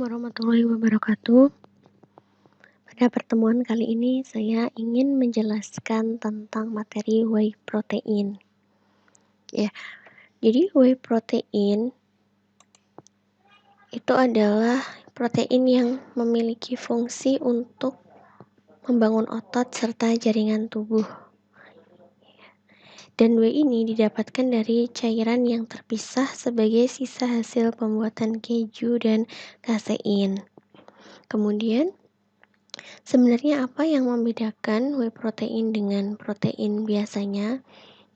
Warahmatullahi wabarakatuh. Pada pertemuan kali ini saya ingin menjelaskan tentang materi whey protein. Ya, jadi whey protein itu adalah protein yang memiliki fungsi untuk membangun otot serta jaringan tubuh. Dan whey ini didapatkan dari cairan yang terpisah sebagai sisa hasil pembuatan keju dan kasein. Kemudian sebenarnya apa yang membedakan whey protein dengan protein biasanya?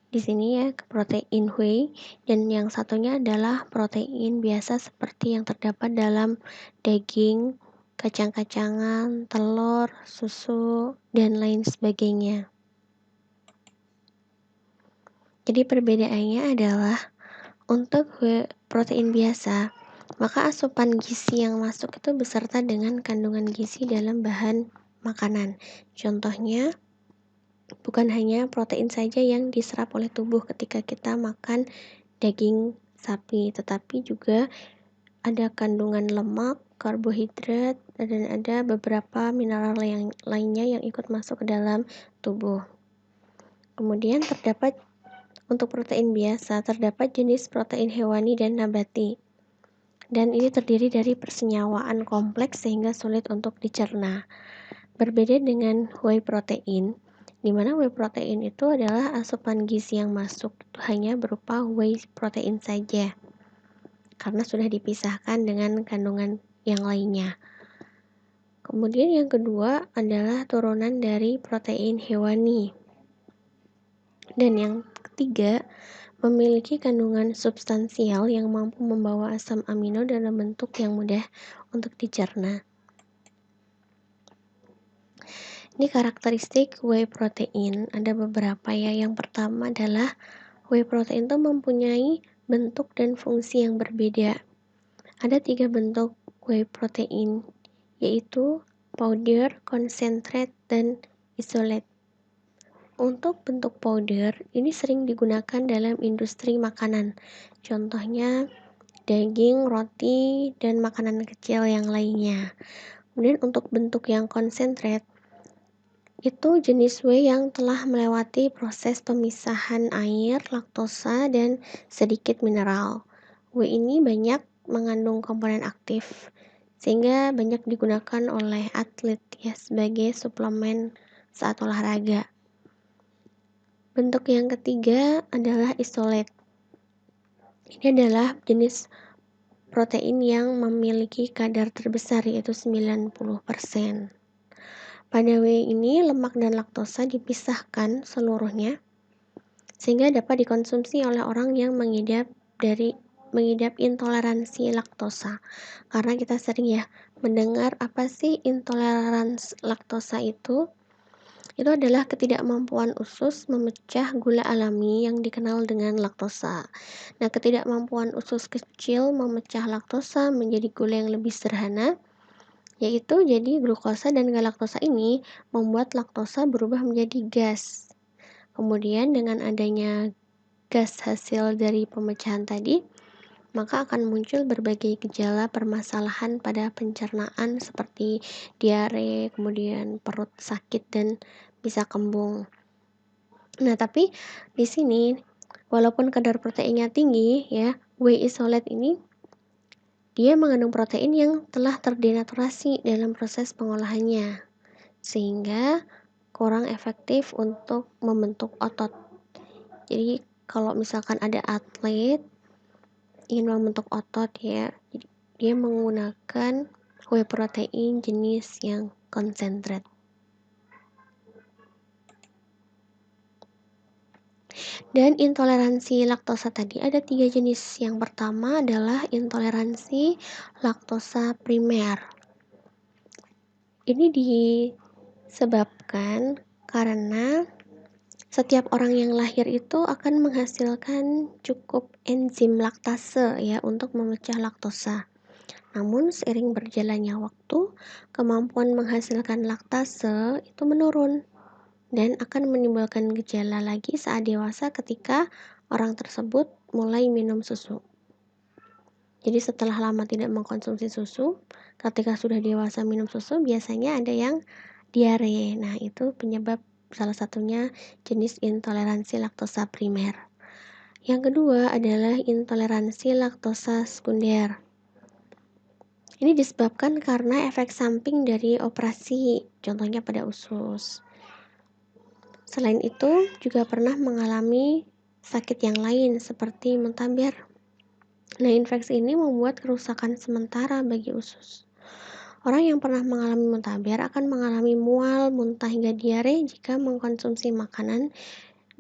Di sini ya, protein whey dan yang satunya adalah protein biasa seperti yang terdapat dalam daging, kacang-kacangan, telur, susu, dan lain sebagainya. Jadi perbedaannya adalah untuk whey protein biasa, maka asupan gizi yang masuk itu beserta dengan kandungan gizi dalam bahan makanan. Contohnya, bukan hanya protein saja yang diserap oleh tubuh ketika kita makan daging sapi, tetapi juga ada kandungan lemak, karbohidrat, dan ada beberapa mineral yang lainnya yang ikut masuk ke dalam tubuh. Kemudian untuk protein biasa, terdapat jenis protein hewani dan nabati. Dan ini terdiri dari persenyawaan kompleks sehingga sulit untuk dicerna. Berbeda dengan whey protein, di mana whey protein itu adalah asupan gizi yang masuk itu hanya berupa whey protein saja, karena sudah dipisahkan dengan kandungan yang lainnya. Kemudian yang kedua adalah turunan dari protein hewani. Dan yang ketiga, memiliki kandungan substansial yang mampu membawa asam amino dalam bentuk yang mudah untuk dicerna. Ini karakteristik whey protein, ada beberapa ya. Yang pertama adalah whey protein itu mempunyai bentuk dan fungsi yang berbeda. Ada 3 bentuk whey protein, yaitu powder, concentrate, dan isolate. Untuk bentuk powder, ini sering digunakan dalam industri makanan. Contohnya daging, roti, dan makanan kecil yang lainnya. Kemudian untuk bentuk yang concentrate, itu jenis whey yang telah melewati proses pemisahan air, laktosa, dan sedikit mineral. Whey ini banyak mengandung komponen aktif, sehingga banyak digunakan oleh atlet ya sebagai suplemen saat olahraga. Bentuk yang ketiga adalah isolate. Ini adalah jenis protein yang memiliki kadar terbesar yaitu 90%. Pada whey ini lemak dan laktosa dipisahkan seluruhnya sehingga dapat dikonsumsi oleh orang yang mengidap intoleransi laktosa. Karena kita sering ya mendengar apa sih intoleransi laktosa itu? Itu adalah ketidakmampuan usus memecah gula alami yang dikenal dengan laktosa. Nah, ketidakmampuan usus kecil memecah laktosa menjadi gula yang lebih sederhana, yaitu jadi glukosa dan galaktosa ini membuat laktosa berubah menjadi gas. Kemudian dengan adanya gas hasil dari pemecahan tadi, maka akan muncul berbagai gejala permasalahan pada pencernaan seperti diare, kemudian perut sakit dan bisa kembung. Nah, tapi di sini walaupun kadar proteinnya tinggi ya, whey isolate ini dia mengandung protein yang telah terdenaturasi dalam proses pengolahannya, sehingga kurang efektif untuk membentuk otot. Jadi kalau misalkan ada atlet ingin membentuk otot ya, dia menggunakan whey protein jenis yang concentrate. Dan intoleransi laktosa tadi ada 3 jenis. Yang pertama adalah intoleransi laktosa primer. Ini disebabkan karena setiap orang yang lahir itu akan menghasilkan cukup enzim laktase ya untuk memecah laktosa. Namun seiring berjalannya waktu, kemampuan menghasilkan laktase itu menurun dan akan menimbulkan gejala lagi saat dewasa ketika orang tersebut mulai minum susu. Jadi setelah lama tidak mengkonsumsi susu, ketika sudah dewasa minum susu biasanya ada yang diare. Nah, itu penyebab salah satunya jenis intoleransi laktosa primer. Yang kedua adalah intoleransi laktosa sekunder. Ini disebabkan karena efek samping dari operasi, contohnya pada usus. Selain itu, juga pernah mengalami sakit yang lain seperti muntaber. Nah, infeksi ini membuat kerusakan sementara bagi usus. Orang yang pernah mengalami muntaber akan mengalami mual, muntah hingga diare jika mengkonsumsi makanan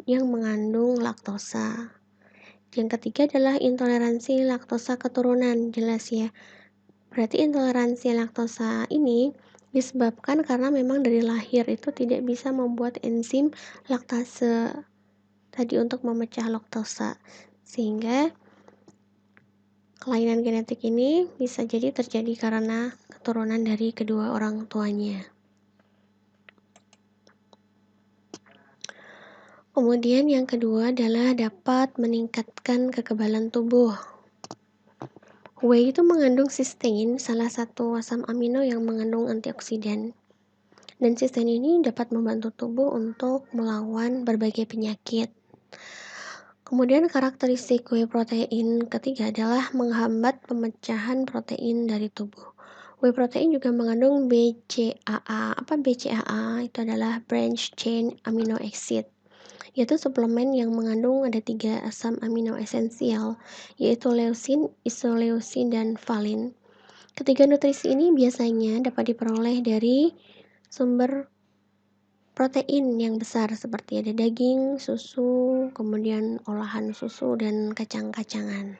yang mengandung laktosa. Yang ketiga adalah intoleransi laktosa keturunan, jelas ya. Berarti intoleransi laktosa ini disebabkan karena memang dari lahir itu tidak bisa membuat enzim laktase tadi untuk memecah laktosa, sehingga kelainan genetik ini bisa jadi terjadi karena keturunan dari kedua orang tuanya. Kemudian yang kedua adalah dapat meningkatkan kekebalan tubuh. Whey itu mengandung cysteine, salah satu asam amino yang mengandung antioksidan. Dan cysteine ini dapat membantu tubuh untuk melawan berbagai penyakit. Kemudian karakteristik whey protein ketiga adalah menghambat pemecahan protein dari tubuh. Whey protein juga mengandung BCAA. Apa BCAA? Itu adalah branch chain amino acid, yaitu suplemen yang mengandung ada 3 asam amino esensial, yaitu leusin, isoleusin, dan valin. Ketiga nutrisi ini biasanya dapat diperoleh dari sumber protein yang besar seperti ada daging, susu, kemudian olahan susu, dan kacang-kacangan.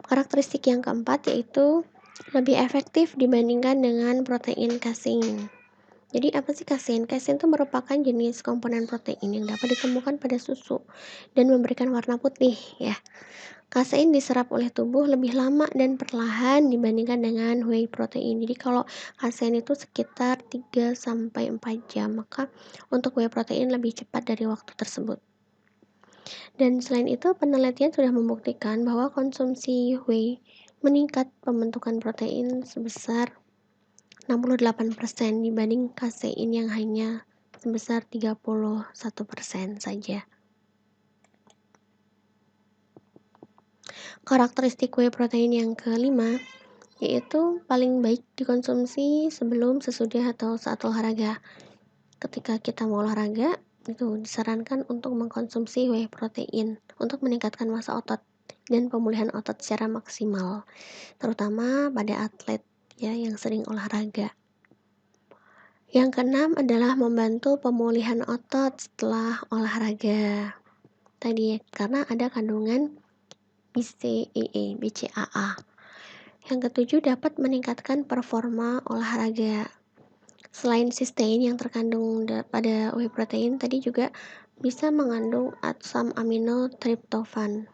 Karakteristik yang keempat yaitu lebih efektif dibandingkan dengan protein kasein. Jadi apa sih kasein? Kasein itu merupakan jenis komponen protein yang dapat ditemukan pada susu dan memberikan warna putih ya. Kasein diserap oleh tubuh lebih lama dan perlahan dibandingkan dengan whey protein. Jadi kalau kasein itu sekitar 3-4 jam, maka untuk whey protein lebih cepat dari waktu tersebut. Dan selain itu, penelitian sudah membuktikan bahwa konsumsi whey meningkat pembentukan protein sebesar 68% dibanding kasein yang hanya sebesar 31% saja. Karakteristik whey protein yang kelima yaitu paling baik dikonsumsi sebelum, sesudah, atau saat olahraga. Ketika kita mau olahraga, itu disarankan untuk mengkonsumsi whey protein untuk meningkatkan massa otot dan pemulihan otot secara maksimal, terutama pada atlet ya yang sering olahraga. Yang keenam adalah membantu pemulihan otot setelah olahraga. Tadi karena ada kandungan BCAA. Yang ketujuh dapat meningkatkan performa olahraga. Selain cysteine yang terkandung pada whey protein, tadi juga bisa mengandung asam amino triptofan.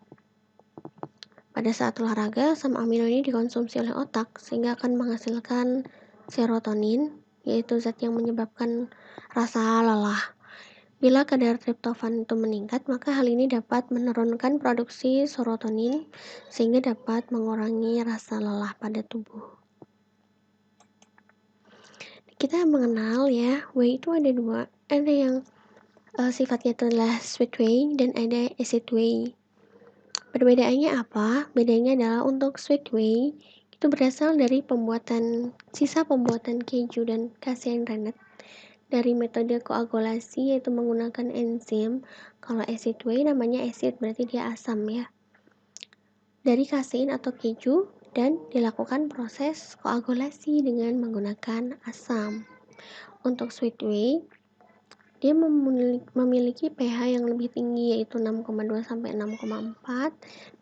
Pada saat olahraga, asam amino ini dikonsumsi oleh otak sehingga akan menghasilkan serotonin, yaitu zat yang menyebabkan rasa lelah. Bila kadar triptofan itu meningkat, maka hal ini dapat menurunkan produksi serotonin sehingga dapat mengurangi rasa lelah pada tubuh. Kita mengenal ya, whey itu ada dua, ada yang sifatnya itu adalah sweet whey dan ada acid whey. Perbedaannya apa? Bedanya adalah untuk sweet whey itu berasal dari sisa pembuatan keju dan casein rennet dari metode koagulasi yaitu menggunakan enzim. Kalau acid whey namanya acid berarti dia asam ya. Dari kasein atau keju dan dilakukan proses koagulasi dengan menggunakan asam. Untuk sweet whey dia memiliki pH yang lebih tinggi yaitu 6,2 sampai 6,4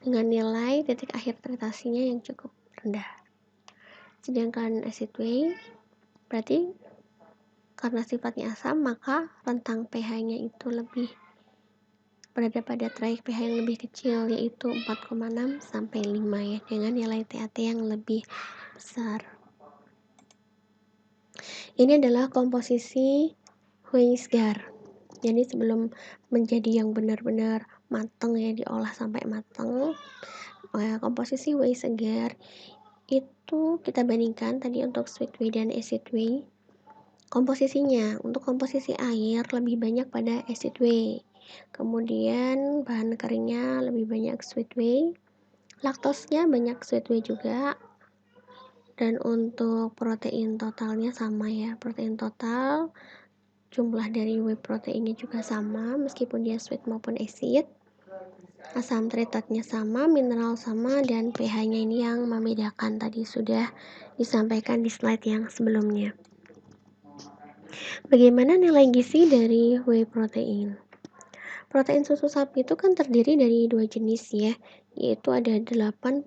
dengan nilai titik akhir tritasinya yang cukup rendah. Sedangkan acid whey berarti karena sifatnya asam maka rentang pH-nya itu lebih berada pada trayek pH yang lebih kecil yaitu 4,6 sampai 5 ya dengan nilai TAT yang lebih besar. Ini adalah komposisi whey segar. Jadi sebelum menjadi yang benar-benar matang ya, diolah sampai matang, komposisi whey segar itu kita bandingkan tadi untuk sweet whey dan acid whey. Komposisinya, untuk komposisi air lebih banyak pada acid whey. Kemudian bahan keringnya lebih banyak sweet whey. Laktosnya banyak sweet whey juga. Dan untuk protein totalnya sama ya. Protein total jumlah dari whey proteinnya juga sama meskipun dia sweet maupun acid. Asam tritatnya sama, mineral sama, dan pH-nya ini yang membedakan, tadi sudah disampaikan di slide yang sebelumnya. Bagaimana nilai gizi dari whey protein? Protein susu sapi itu kan terdiri dari dua jenis ya, yaitu ada 80%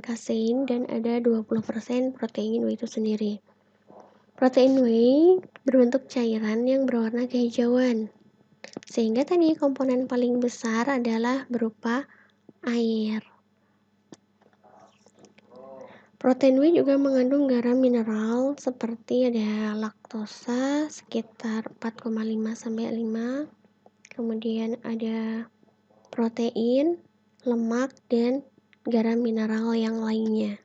kasein dan ada 20% protein whey itu sendiri. Protein whey berbentuk cairan yang berwarna kehijauan, sehingga tadi komponen paling besar adalah berupa air. Protein whey juga mengandung garam mineral seperti ada laktosa sekitar 4,5-5, kemudian ada protein, lemak, dan garam mineral yang lainnya.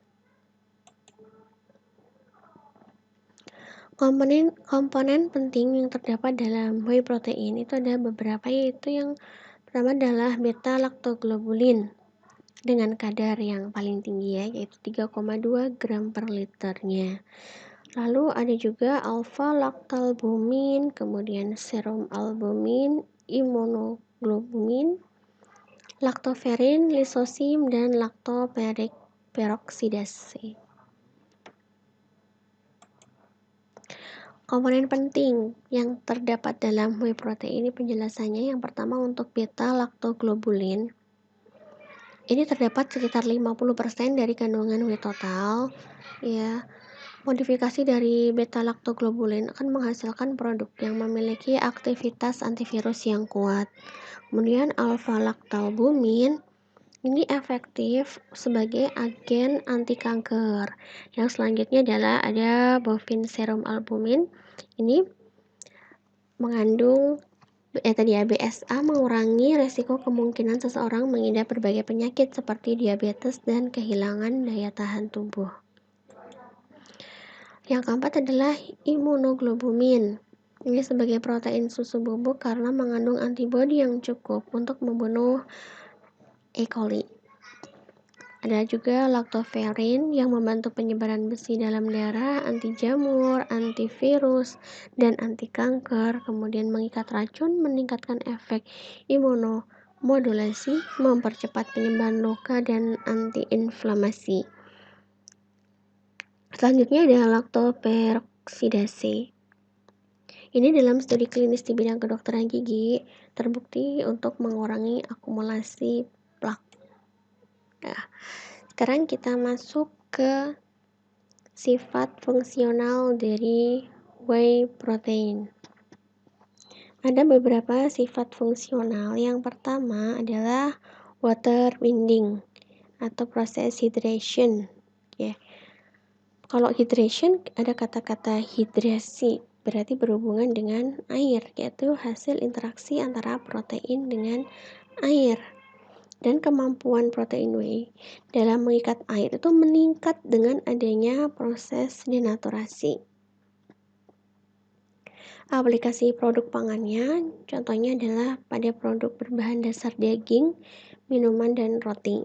Komponen penting yang terdapat dalam whey protein itu ada beberapa, yaitu yang pertama adalah beta laktoglobulin dengan kadar yang paling tinggi ya, yaitu 3,2 gram per liternya. Lalu ada juga alfa laktalbumin, kemudian serum albumin, imunoglobumin, laktoferin, lisosim, dan laktoperoksidase. Komponen penting yang terdapat dalam whey protein ini penjelasannya, yang pertama untuk beta laktoglobulin. Ini terdapat sekitar 50% dari kandungan whey total ya. Modifikasi dari beta laktoglobulin akan menghasilkan produk yang memiliki aktivitas antivirus yang kuat. Kemudian alfa laktalbumin ini efektif sebagai agen anti kanker. Yang selanjutnya adalah ada bovine serum albumin. Ini mengandung BSA, mengurangi resiko kemungkinan seseorang mengidap berbagai penyakit seperti diabetes dan kehilangan daya tahan tubuh. Yang keempat adalah imunoglobumin. Ini sebagai protein susu bubuk karena mengandung antibodi yang cukup untuk membunuh E. coli. Ada juga laktoferin yang membantu penyebaran besi dalam darah, anti jamur, antivirus, dan anti kanker. Kemudian mengikat racun, meningkatkan efek imunomodulasi, mempercepat penyembuhan luka, dan antiinflamasi. Selanjutnya ada laktoperoksidase. Ini dalam studi klinis di bidang kedokteran gigi terbukti untuk mengurangi akumulasi plak. Nah, sekarang kita masuk ke sifat fungsional dari whey protein. Ada beberapa sifat fungsional. Yang pertama adalah water binding atau proses hydration. Ya. Kalau hydration ada kata-kata hidrasi, berarti berhubungan dengan air, yaitu hasil interaksi antara protein dengan air. Dan kemampuan protein whey dalam mengikat air itu meningkat dengan adanya proses denaturasi. Aplikasi produk pangannya contohnya adalah pada produk berbahan dasar daging, minuman, dan roti.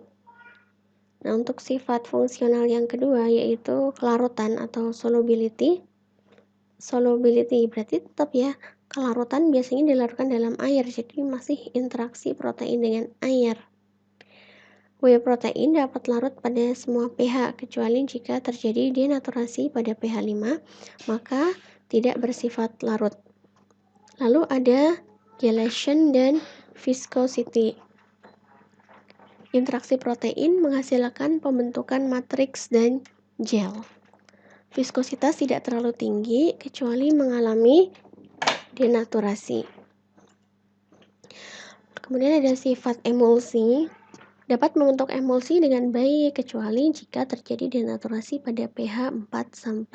Nah, untuk sifat fungsional yang kedua yaitu kelarutan atau solubility. Solubility berarti tetap ya, kelarutan biasanya dilarutkan dalam air, jadi masih interaksi protein dengan air. Whey protein dapat larut pada semua pH kecuali jika terjadi denaturasi pada pH 5, maka tidak bersifat larut. Lalu ada gelation dan viscosity. Interaksi protein menghasilkan pembentukan matriks dan gel. Viskositas tidak terlalu tinggi kecuali mengalami denaturasi. Kemudian ada sifat emulsi. Dapat membentuk emulsi dengan baik kecuali jika terjadi denaturasi pada pH 4-5.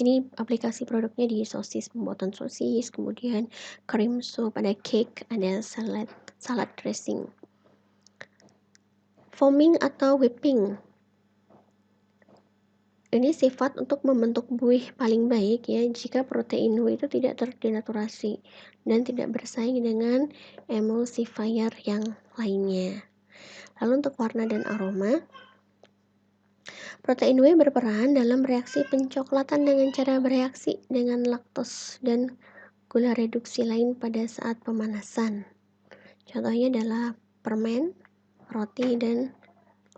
Ini aplikasi produknya di sosis, pembuatan sosis, kemudian cream soup, ada cake, ada salad dressing. Foaming atau whipping. Ini sifat untuk membentuk buih paling baik ya jika protein whey itu tidak terdenaturasi dan tidak bersaing dengan emulsifier yang lainnya. Lalu untuk warna dan aroma, protein whey berperan dalam reaksi pencoklatan dengan cara bereaksi dengan laktos dan gula reduksi lain pada saat pemanasan. Contohnya adalah permen, roti, dan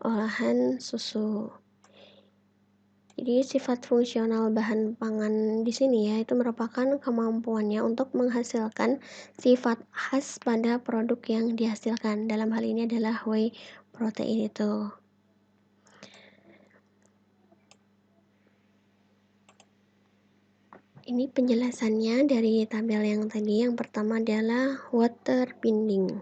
olahan susu. Jadi sifat fungsional bahan pangan di sini ya itu merupakan kemampuannya untuk menghasilkan sifat khas pada produk yang dihasilkan. Dalam hal ini adalah whey protein itu. Ini penjelasannya dari tabel yang tadi. Yang pertama adalah water binding.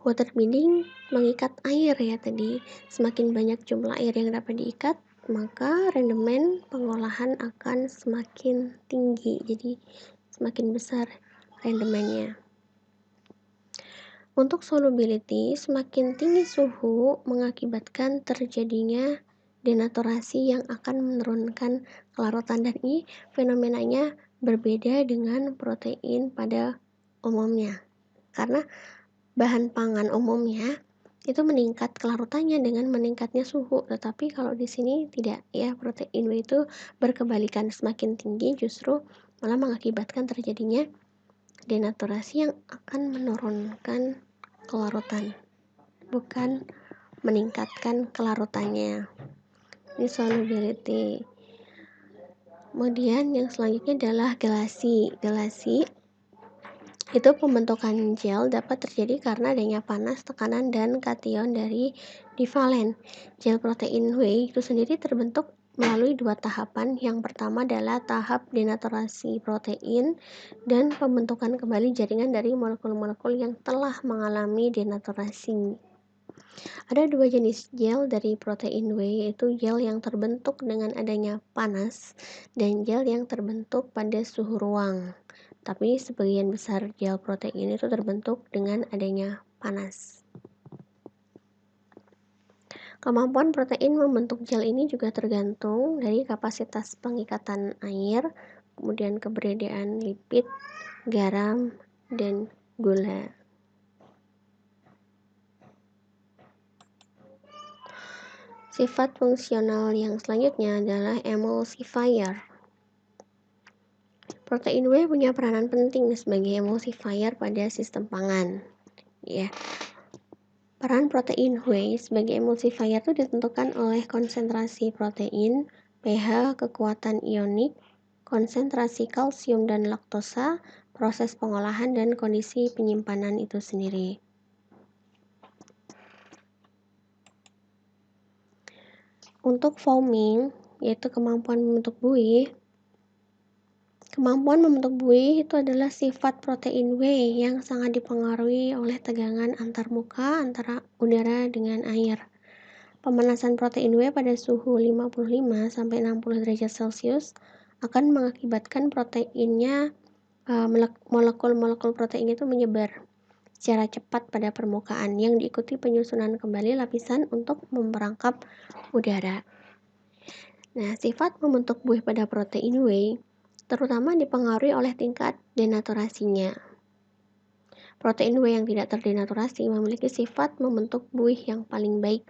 Water binding mengikat air ya tadi. Semakin banyak jumlah air yang dapat diikat, maka rendemen pengolahan akan semakin tinggi. Jadi semakin besar rendemennya. Untuk solubility, semakin tinggi suhu mengakibatkan terjadinya denaturasi yang akan menurunkan kelarutan, dan ini fenomenanya berbeda dengan protein pada umumnya. Karena bahan pangan umumnya itu meningkat kelarutannya dengan meningkatnya suhu, tetapi kalau di sini tidak ya, protein whey itu berkebalikan, semakin tinggi justru malah mengakibatkan terjadinya denaturasi yang akan menurunkan kelarutan, bukan meningkatkan kelarutannya. Ini solubility. Kemudian yang selanjutnya adalah gelasi. Gelasi itu pembentukan gel dapat terjadi karena adanya panas, tekanan, dan kation dari divalen. Gel protein whey itu sendiri terbentuk melalui dua tahapan. Yang pertama adalah tahap denaturasi protein dan pembentukan kembali jaringan dari molekul-molekul yang telah mengalami denaturasi. Ada dua jenis gel dari protein whey, yaitu gel yang terbentuk dengan adanya panas dan gel yang terbentuk pada suhu ruang. Tapi sebagian besar gel protein itu terbentuk dengan adanya panas. Kemampuan protein membentuk gel ini juga tergantung dari kapasitas pengikatan air, kemudian keberadaan lipid, garam, dan gula. Sifat fungsional yang selanjutnya adalah emulsifier. Protein whey punya peranan penting sebagai emulsifier pada sistem pangan. Ya. Peran protein whey sebagai emulsifier itu ditentukan oleh konsentrasi protein, pH, kekuatan ionik, konsentrasi kalsium dan laktosa, proses pengolahan, dan kondisi penyimpanan itu sendiri. Untuk foaming, yaitu kemampuan membentuk buih, kemampuan membentuk buih itu adalah sifat protein whey yang sangat dipengaruhi oleh tegangan antarmuka antara udara dengan air. Pemanasan protein whey pada suhu 55-60 derajat Celcius akan mengakibatkan proteinnya, molekul-molekul protein itu menyebar secara cepat pada permukaan yang diikuti penyusunan kembali lapisan untuk memperangkap udara. Nah, sifat membentuk buih pada protein whey terutama dipengaruhi oleh tingkat denaturasinya. Protein whey yang tidak terdenaturasi memiliki sifat membentuk buih yang paling baik.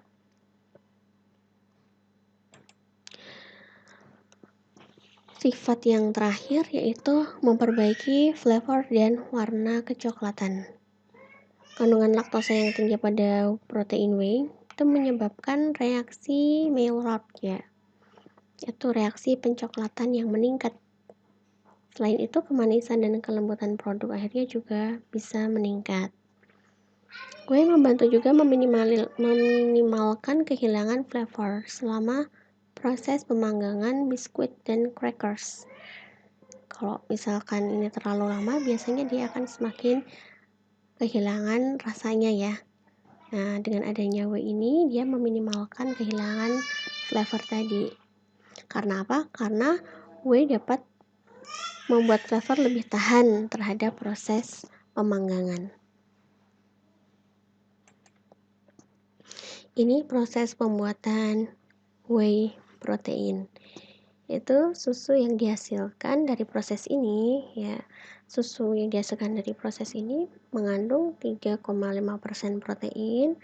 Sifat yang terakhir yaitu memperbaiki flavor dan warna kecoklatan. Kandungan laktosa yang tinggi pada protein whey itu menyebabkan reaksi Maillard ya, yaitu reaksi pencoklatan yang meningkat. Selain itu, kemanisan dan kelembutan produk akhirnya juga bisa meningkat. Whey membantu juga meminimalkan kehilangan flavor selama proses pemanggangan biskuit dan crackers. Kalau misalkan ini terlalu lama, biasanya dia akan semakin kehilangan rasanya ya. Nah, dengan adanya whey ini, dia meminimalkan kehilangan flavor tadi. Karena apa? Karena whey dapat membuat flavor lebih tahan terhadap proses pemanggangan. Ini proses pembuatan whey protein. Itu susu yang dihasilkan dari proses ini, ya. Susu yang dihasilkan dari proses ini mengandung 3,5% protein,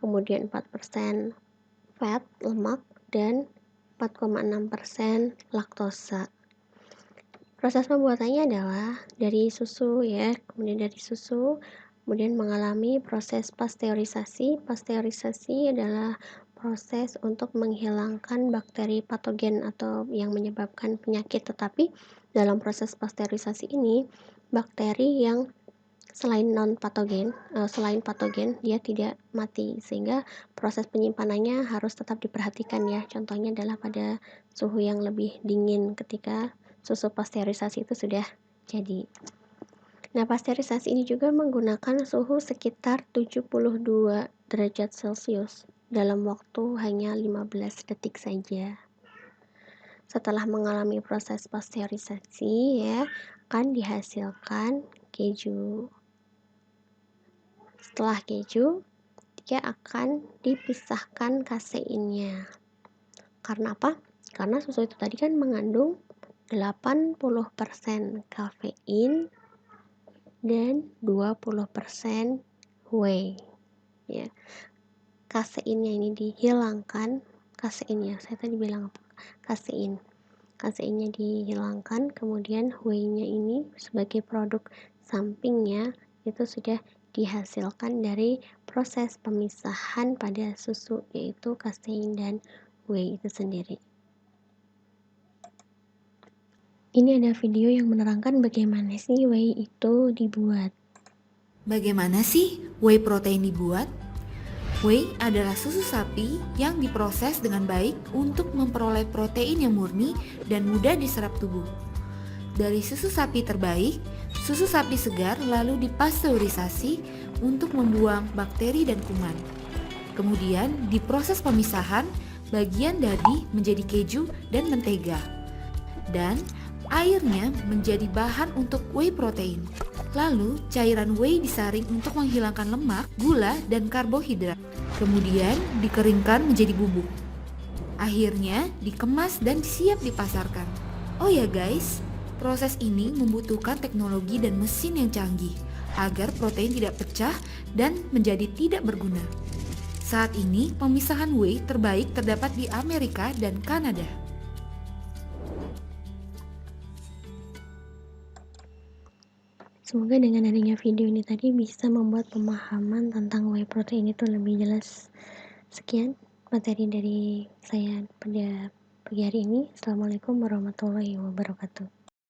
kemudian 4% fat, lemak, dan 4,6% laktosa. Proses pembuatannya adalah dari susu, ya, kemudian mengalami proses pasteurisasi. Pasteurisasi adalah proses untuk menghilangkan bakteri patogen atau yang menyebabkan penyakit, tetapi dalam proses pasteurisasi ini bakteri yang selain patogen dia tidak mati, sehingga proses penyimpanannya harus tetap diperhatikan, ya. Contohnya adalah pada suhu yang lebih dingin ketika susu pasteurisasi itu sudah jadi. Nah, pasteurisasi ini juga menggunakan suhu sekitar 72 derajat Celcius dalam waktu hanya 15 detik saja. Setelah mengalami proses pasteurisasi, ya, akan dihasilkan keju. Setelah keju, dia akan dipisahkan kaseinnya. Karena apa? Karena susu itu tadi kan mengandung 80% kafein dan 20% whey, ya. Kaseinnya ini dihilangkan. Kaseinnya, saya tadi bilang apa? Kaseinnya dihilangkan, kemudian whey-nya ini sebagai produk sampingnya itu sudah dihasilkan dari proses pemisahan pada susu, yaitu kasein dan whey itu sendiri. Ini ada video yang menerangkan bagaimana sih whey itu dibuat. Bagaimana sih whey protein dibuat? Whey adalah susu sapi yang diproses dengan baik untuk memperoleh protein yang murni dan mudah diserap tubuh. Dari susu sapi terbaik, susu sapi segar lalu dipasteurisasi untuk membuang bakteri dan kuman. Kemudian diproses pemisahan bagian dadi menjadi keju dan mentega. Dan airnya menjadi bahan untuk whey protein. Lalu cairan whey disaring untuk menghilangkan lemak, gula, dan karbohidrat. Kemudian dikeringkan menjadi bubuk. Akhirnya dikemas dan siap dipasarkan. Oh ya guys, proses ini membutuhkan teknologi dan mesin yang canggih agar protein tidak pecah dan menjadi tidak berguna. Saat ini pemisahan whey terbaik terdapat di Amerika dan Kanada. Semoga dengan adanya video ini tadi bisa membuat pemahaman tentang whey protein itu lebih jelas. Sekian materi dari saya pada pagi hari ini. Assalamualaikum warahmatullahi wabarakatuh.